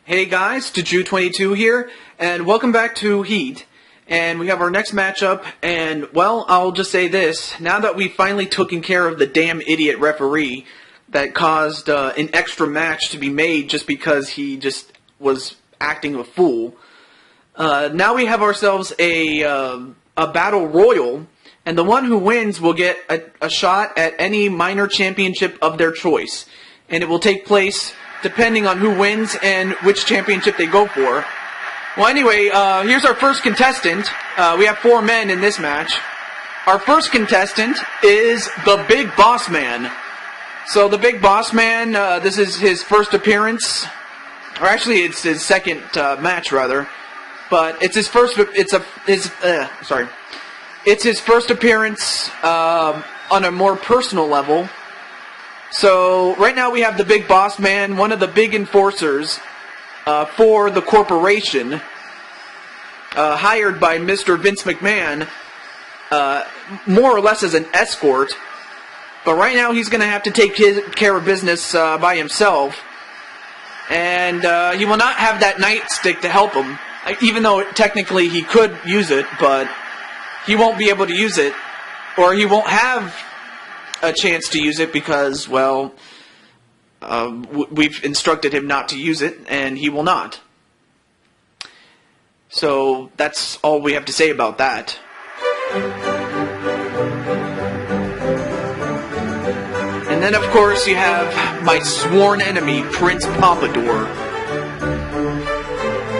Hey guys, Deju22 here, and welcome back to Heat. And we have our next matchup, and well, I'll just say this. Now that we've finally taken care of the damn idiot referee that caused an extra match to be made just because he just was acting a fool, now we have ourselves a battle royal, and the one who wins will get a shot at any minor championship of their choice. And it will take place depending on who wins and which championship they go for. Well, anyway, here's our first contestant. We have 4 men in this match. Our first contestant is the Big Boss Man. So the Big Boss Man, this is his first appearance, or actually it's his second match rather, but it's his first. It's his first appearance on a more personal level. So right now we have the Big Boss Man, one of the big enforcers for the corporation, hired by Mr. Vince McMahon, more or less as an escort. But right now he's going to have to take care of business by himself, and he will not have that nightstick to help him, even though technically he could use it, but he won't be able to use it, or he won't have a chance to use it because, well, we've instructed him not to use it, and he will not. So that's all we have to say about that. And then, of course, you have my sworn enemy, Prince Pompadour.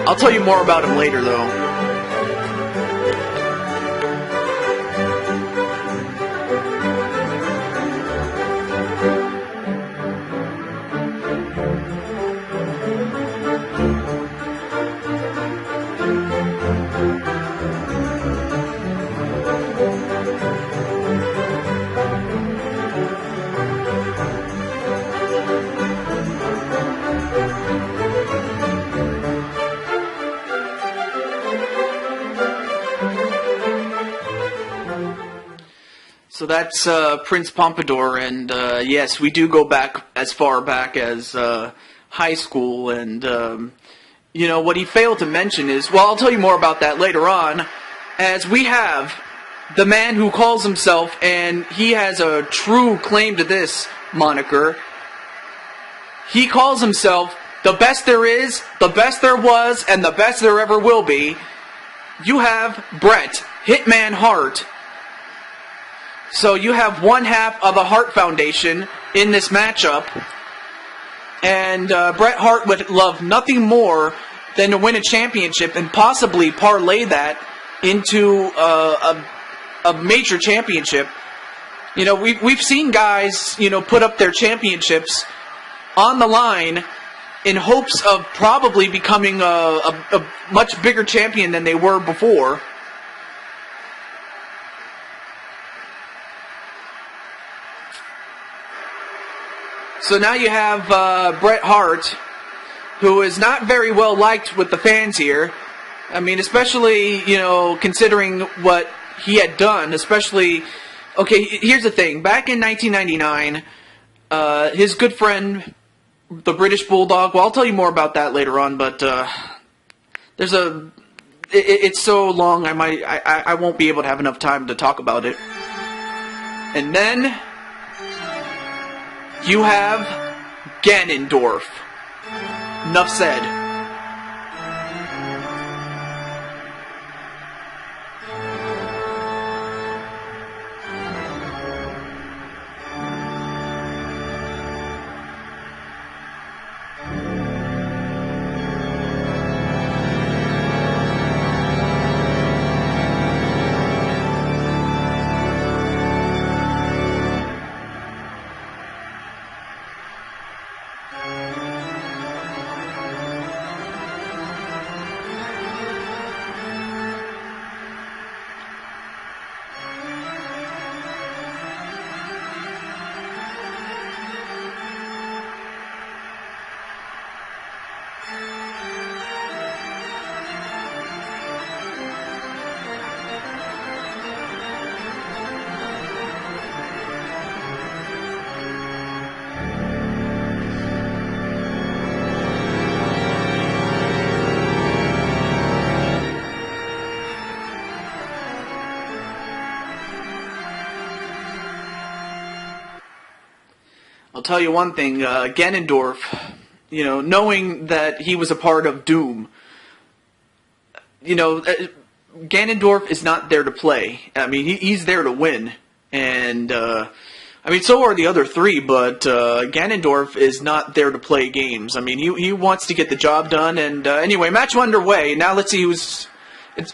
I'll tell you more about him later, though. So that's Prince Pompadour, and yes, we do go back as far back as high school, and you know, what he failed to mention is, well, I'll tell you more about that later on, as we have the man who calls himself, and he has a true claim to this moniker, he calls himself the best there is, the best there was, and the best there ever will be. You have Bret, Hitman Hart. So you have one half of the Hart Foundation in this matchup, and Bret Hart would love nothing more than to win a championship and possibly parlay that into a major championship. You know, we've seen guys, you know, put up their championships on the line in hopes of probably becoming a much bigger champion than they were before. So now you have Bret Hart, who is not very well liked with the fans here. I mean, especially, you know, considering what he had done, especially... Okay, here's the thing. Back in 1999, his good friend, the British Bulldog... Well, I'll tell you more about that later on, but there's a... It's so long, I won't be able to have enough time to talk about it. And then you have Ganondorf. Enough said. I'll tell you one thing, Ganondorf, knowing that he was a part of Doom, Ganondorf is not there to play. I mean, he's there to win. And, so are the other three, but Ganondorf is not there to play games. I mean, he wants to get the job done. And anyway, match underway. Now let's see who's...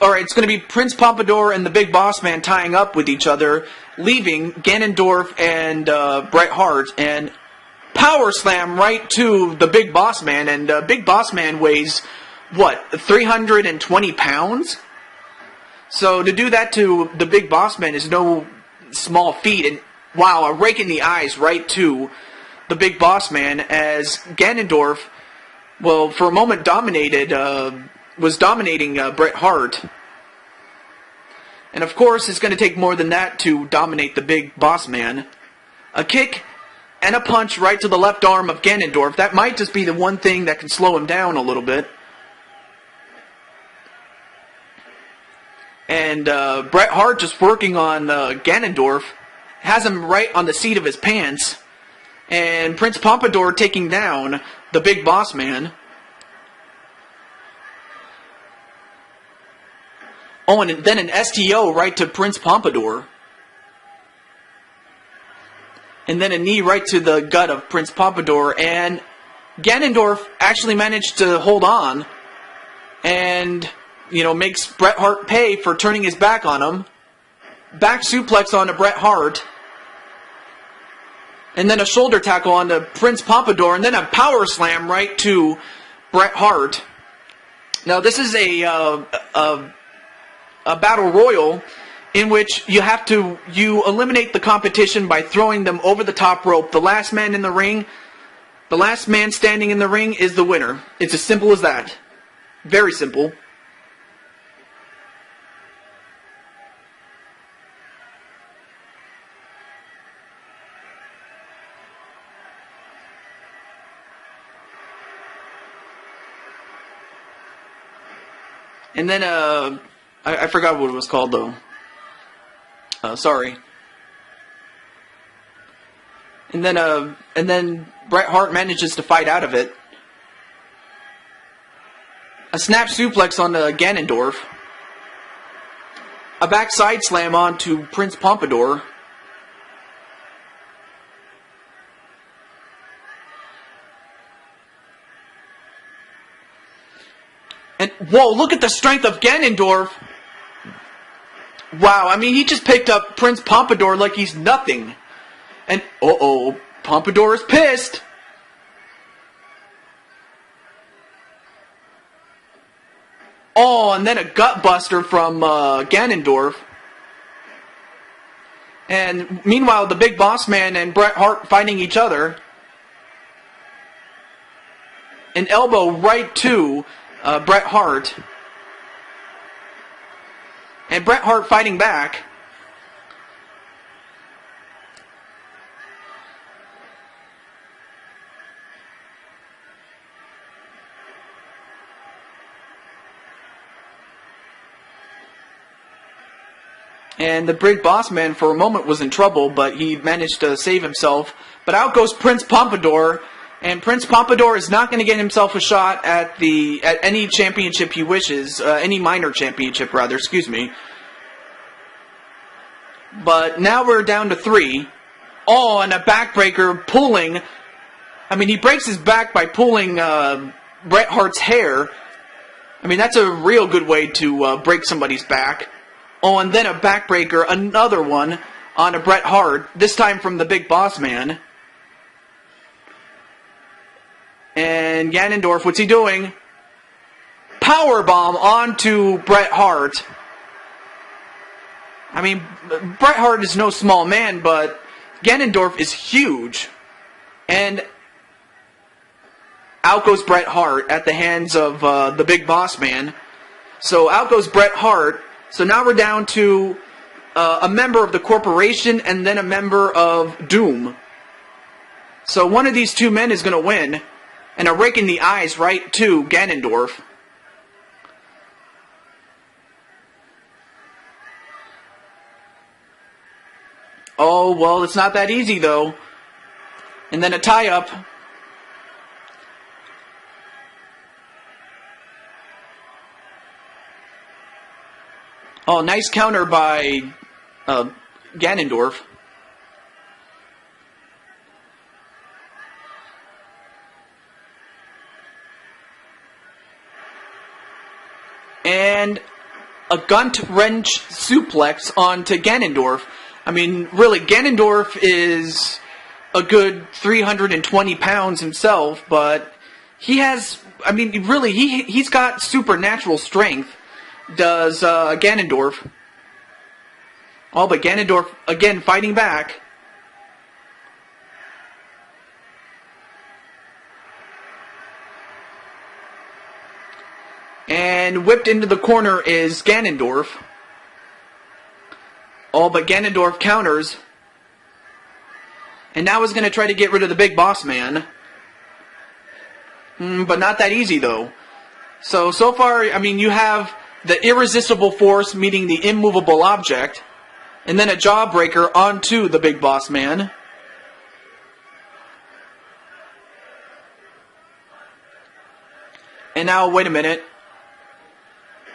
All right, it's going to be Prince Pompadour and the Big Boss Man tying up with each other, leaving Ganondorf and Bret Hart, and power slam right to the Big Boss Man. And Big Boss Man weighs, 320 pounds? So to do that to the Big Boss Man is no small feat. And wow, a rake in the eyes right to the Big Boss Man as Ganondorf, well, for a moment was dominating Bret Hart. And of course, it's going to take more than that to dominate the Big Boss Man. A kick and a punch right to the left arm of Ganondorf. That might just be the one thing that can slow him down a little bit. And Bret Hart just working on Ganondorf. Has him right on the seat of his pants. And Prince Pompadour taking down the Big Boss Man. Oh, and then an STO right to Prince Pompadour. And then a knee right to the gut of Prince Pompadour. And Ganondorf actually managed to hold on. And, makes Bret Hart pay for turning his back on him. Back suplex onto Bret Hart. And then a shoulder tackle onto Prince Pompadour. And then a power slam right to Bret Hart. Now, this is a battle royal in which you eliminate the competition by throwing them over the top rope. The last man in the ring, the last man standing in the ring is the winner. It's as simple as that. Very simple. And then, I forgot what it was called, though. Sorry. And then Bret Hart manages to fight out of it. A snap suplex on Ganondorf. A backside slam onto Prince Pompadour. And, whoa, look at the strength of Ganondorf. Wow, I mean, he just picked up Prince Pompadour like he's nothing. And, Pompadour is pissed. Oh, and then a gut buster from Ganondorf. And meanwhile, the Big Boss Man and Bret Hart fighting each other. An elbow right to Bret Hart. And Bret Hart fighting back. And the Big Boss Man for a moment was in trouble, but he managed to save himself. But out goes Prince Pompadour. And Prince Pompadour is not going to get himself a shot at any championship he wishes, any minor championship rather, excuse me. But now we're down to 3. Oh, and a backbreaker pulling. I mean, he breaks his back by pulling Bret Hart's hair. I mean, that's a real good way to break somebody's back. Oh, and then a backbreaker, another one on a Bret Hart, this time from the Big Boss Man. And Ganondorf, what's he doing? Powerbomb onto Bret Hart. I mean, Bret Hart is no small man, but Ganondorf is huge. And out goes Bret Hart at the hands of the Big Boss Man. So out goes Bret Hart. So now we're down to a member of the corporation and then a member of Doom. So one of these two men is going to win. And a rake in the eyes right to Ganondorf. Oh, well, it's not that easy, though. And then a tie-up. Oh, nice counter by Ganondorf. And a gunt wrench suplex onto Ganondorf. I mean, really, Ganondorf is a good 320 pounds himself, but he has, I mean, really, he's got supernatural strength, does Ganondorf. Oh, but Ganondorf, again, fighting back. And whipped into the corner is Ganondorf. Oh, but Ganondorf counters. And now he's going to try to get rid of the big boss man. But not that easy, though. So far, I mean, you have the irresistible force meeting the immovable object. And then a jawbreaker onto the big boss man. And now, wait a minute.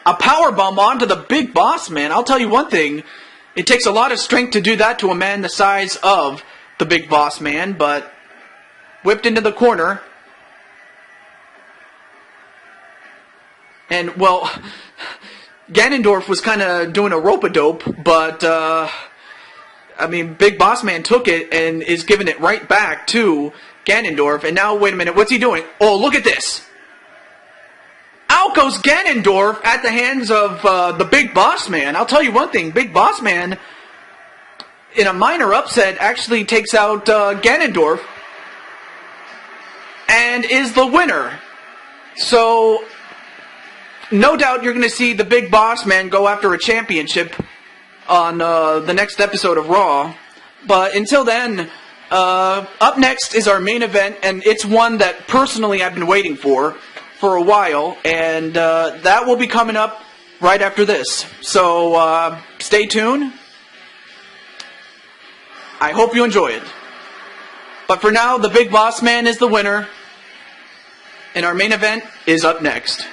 A powerbomb onto the big boss man. I'll tell you one thing. It takes a lot of strength to do that to a man the size of the big boss man, but whipped into the corner. And, well, Ganondorf was kind of doing a rope-a-dope, but, I mean, Big Boss Man took it and is giving it right back to Ganondorf. And now, wait a minute, what's he doing? Oh, look at this. Out goes Ganondorf at the hands of the Big Boss Man. I'll tell you one thing, Big Boss Man, in a minor upset, actually takes out Ganondorf and is the winner. So, no doubt you're going to see the Big Boss Man go after a championship on the next episode of Raw. But until then, up next is our main event, and it's one that personally I've been waiting for a while, and that will be coming up right after this. So stay tuned. I hope you enjoy it. But for now, the Big Boss Man is the winner, and our main event is up next.